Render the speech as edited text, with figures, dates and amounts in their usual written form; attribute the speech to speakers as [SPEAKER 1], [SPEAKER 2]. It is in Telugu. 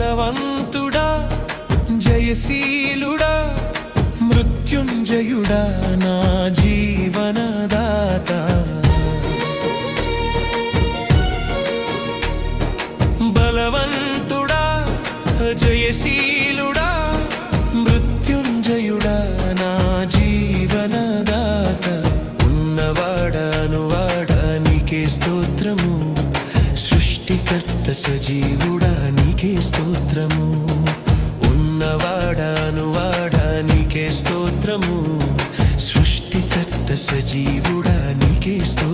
[SPEAKER 1] బలవంతుడా జయశీలుడా మృత్యుంజయుడా నా జీవనదాత బలవంతుడా జయశీలుడా మృత్యుంజయుడా నా జీవనదాత ఉన్నవాడా నీకే స్తోత్రము సృష్టికర్త సజీవుడా నీకే స్తోత్రము ఉన్నవాడా నీకే స్తోత్రము సృష్టికర్త సజీవుడా నీకే స్తోత్రము